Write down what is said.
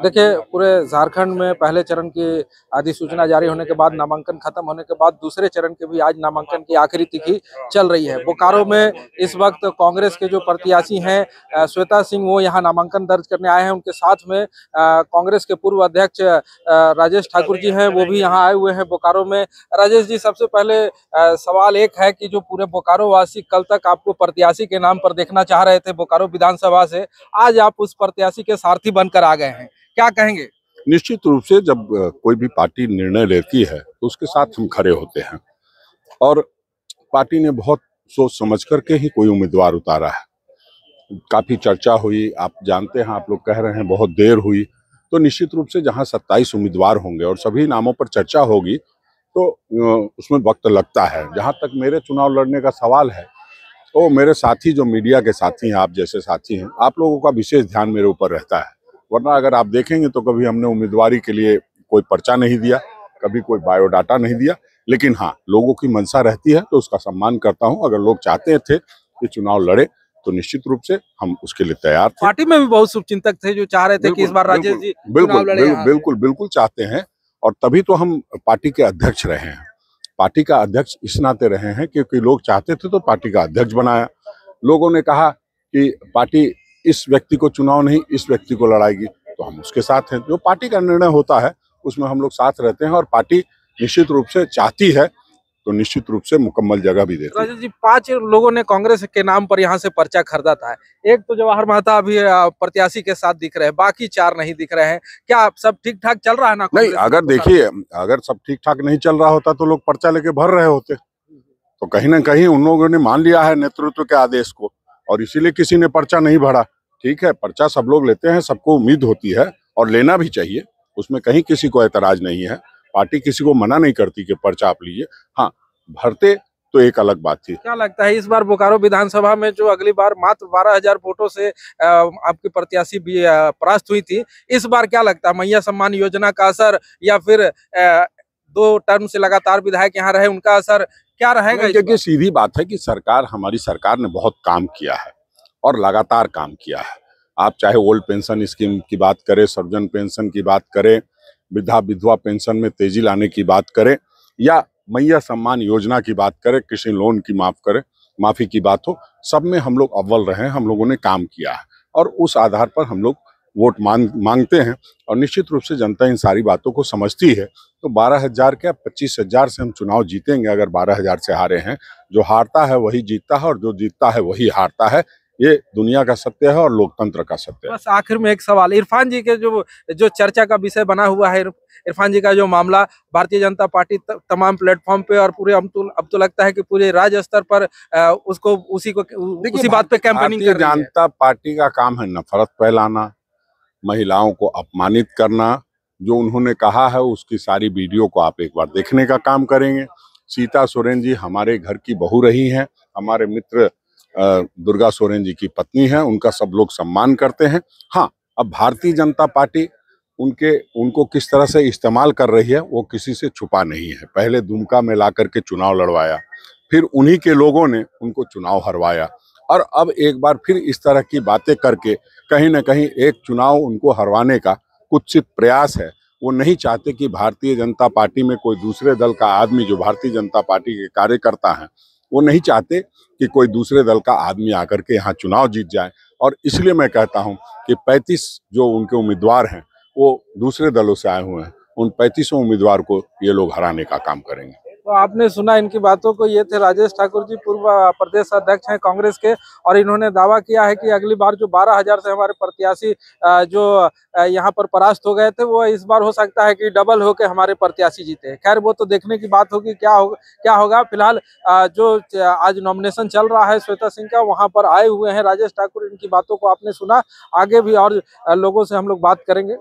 देखिए, पूरे झारखंड में पहले चरण की अधिसूचना जारी होने के बाद, नामांकन खत्म होने के बाद दूसरे चरण की भी आज नामांकन की आखिरी तिथि चल रही है। बोकारो में इस वक्त कांग्रेस के जो प्रत्याशी हैं श्वेता सिंह, वो यहाँ नामांकन दर्ज करने आए हैं। उनके साथ में कांग्रेस के पूर्व अध्यक्ष राजेश ठाकुर जी हैं, वो भी यहाँ आए हुए हैं बोकारो में। राजेश जी, सबसे पहले सवाल एक है कि जो पूरे बोकारो वासी कल तक आपको प्रत्याशी के नाम पर देखना चाह रहे थे बोकारो विधानसभा से, आज आप उस प्रत्याशी के सारथी बनकर आ गए हैं, क्या कहेंगे? निश्चित रूप से जब कोई भी पार्टी निर्णय लेती है तो उसके साथ हम खड़े होते हैं और पार्टी ने बहुत सोच समझ करके ही कोई उम्मीदवार उतारा है। काफी चर्चा हुई, आप जानते हैं, आप लोग कह रहे हैं बहुत देर हुई, तो निश्चित रूप से जहां 27 उम्मीदवार होंगे और सभी नामों पर चर्चा होगी तो उसमें वक्त लगता है। जहां तक मेरे चुनाव लड़ने का सवाल है तो मेरे साथी जो मीडिया के साथी हैं, आप जैसे साथी हैं, आप लोगों का विशेष ध्यान मेरे ऊपर रहता है। वरना अगर आप देखेंगे तो कभी हमने उम्मीदवारी के लिए कोई पर्चा नहीं दिया, कभी कोई बायोडाटा नहीं दिया, लेकिन हाँ, लोगों की मंशा रहती है तो उसका सम्मान करता हूँ। अगर लोग चाहते थे कि चुनाव लड़े तो निश्चित रूप से हम उसके लिए तैयार थे। पार्टी में भी बहुत शुभचिंतक थे जो चाह रहे थे कि इस बार राजेश जी चुनाव लड़े। बिल्कुल चाहते हैं और तभी तो हम पार्टी के अध्यक्ष रहे हैं। पार्टी का अध्यक्ष इस नाते रहे हैं क्योंकि लोग चाहते थे तो पार्टी का अध्यक्ष बनाया। लोगों ने कहा कि पार्टी इस व्यक्ति को चुनाव नहीं, इस व्यक्ति को लड़ाएगी, तो हम उसके साथ हैं। जो पार्टी का निर्णय होता है उसमें हम लोग साथ रहते हैं और पार्टी निश्चित रूप से चाहती है तो निश्चित रूप से मुकम्मल जगह भी देती है। राजेश जी, 5 लोगों ने कांग्रेस के नाम पर यहाँ से पर्चा खरीदा था। एक तो जवाहर महता अभी प्रत्याशी के साथ दिख रहे हैं, बाकी 4 नहीं दिख रहे हैं। क्या सब ठीक ठाक चल रहा है ना? नहीं, अगर देखिए, अगर सब ठीक ठाक नहीं चल रहा होता तो लोग पर्चा लेके भर रहे होते। तो कहीं ना कहीं उन लोगों ने मान लिया है नेतृत्व के आदेश को और इसीलिए किसी ने पर्चा नहीं भरा। ठीक है, पर्चा सब लोग लेते हैं, सबको उम्मीद होती है और लेना भी चाहिए, उसमें कहीं किसी को ऐतराज नहीं है। पार्टी किसी को मना नहीं करती कि पर्चा आप लीजिए। हाँ, भरते तो एक अलग बात थी। क्या लगता है इस बार बोकारो विधानसभा में जो अगली बार मात्र 12,000 वोटों से आपकी प्रत्याशी भी परास्त हुई थी, इस बार क्या लगता है मैया सम्मान योजना का असर या फिर 2 टर्म से लगातार विधायक यहाँ रहे उनका असर क्या रहेगा? क्योंकि सीधी बात है कि हमारी सरकार ने बहुत काम किया है और लगातार काम किया है। आप चाहे ओल्ड पेंशन स्कीम की बात करें, सर्वजन पेंशन की बात करें, वृद्धा विधवा पेंशन में तेजी लाने की बात करें या मैया सम्मान योजना की बात करें, कृषि लोन की माफी की बात हो, सब में हम लोग अव्वल रहे हैं। हम लोगों ने काम किया है और उस आधार पर हम लोग वोट मांगते हैं और निश्चित रूप से जनता इन सारी बातों को समझती है। तो 12,000 क्या 25,000 से हम चुनाव जीतेंगे। अगर 12,000 से हारे हैं, जो हारता है वही जीतता है और जो जीतता है वही हारता है। ये दुनिया का सत्य है और लोकतंत्र का सत्य है। बस आखिर में एक सवाल, इरफान जी के जो चर्चा का विषय बना हुआ है, इरफान जी का जो मामला भारतीय जनता पार्टी तमाम प्लेटफॉर्म पे और पूरे अब तो लगता है कि पूरे राज्य स्तर पर उसको उसी बात पे कैंपेनिंग कर रही है। भारतीय जनता पार्टी का काम है नफरत फैलाना, महिलाओं को अपमानित करना। जो उन्होंने कहा है उसकी सारी वीडियो को आप एक बार देखने का काम करेंगे। सीता सोरेन जी हमारे घर की बहू रही हैं, हमारे मित्र दुर्गा सोरेन जी की पत्नी है, उनका सब लोग सम्मान करते हैं। हाँ, अब भारतीय जनता पार्टी उनको किस तरह से इस्तेमाल कर रही है वो किसी से छुपा नहीं है। पहले दुमका में ला करके चुनाव लड़वाया, फिर उन्हीं के लोगों ने उनको चुनाव हरवाया और अब एक बार फिर इस तरह की बातें करके कहीं ना कहीं एक चुनाव उनको हरवाने का कुत्सित प्रयास है। वो नहीं चाहते कि भारतीय जनता पार्टी में कोई दूसरे दल का आदमी, जो भारतीय जनता पार्टी के कार्यकर्ता हैं, वो नहीं चाहते कि कोई दूसरे दल का आदमी आकर के यहाँ चुनाव जीत जाए। और इसलिए मैं कहता हूँ कि 35 जो उनके उम्मीदवार हैं वो दूसरे दलों से आए हुए हैं, उन 35 उम्मीदवार को ये लोग हराने का काम करेंगे। तो आपने सुना इनकी बातों को। ये थे राजेश ठाकुर जी, पूर्व प्रदेश अध्यक्ष हैं कांग्रेस के, और इन्होंने दावा किया है कि अगली बार जो 12,000 से हमारे प्रत्याशी जो यहाँ पर परास्त हो गए थे, वो इस बार हो सकता है कि डबल होकर हमारे प्रत्याशी जीते। खैर, वो तो देखने की बात होगी क्या होगा। फिलहाल जो आज नॉमिनेशन चल रहा है श्वेता सिंह का, वहाँ पर आए हुए हैं राजेश ठाकुर। इनकी बातों को आपने सुना, आगे भी और लोगों से हम लोग बात करेंगे।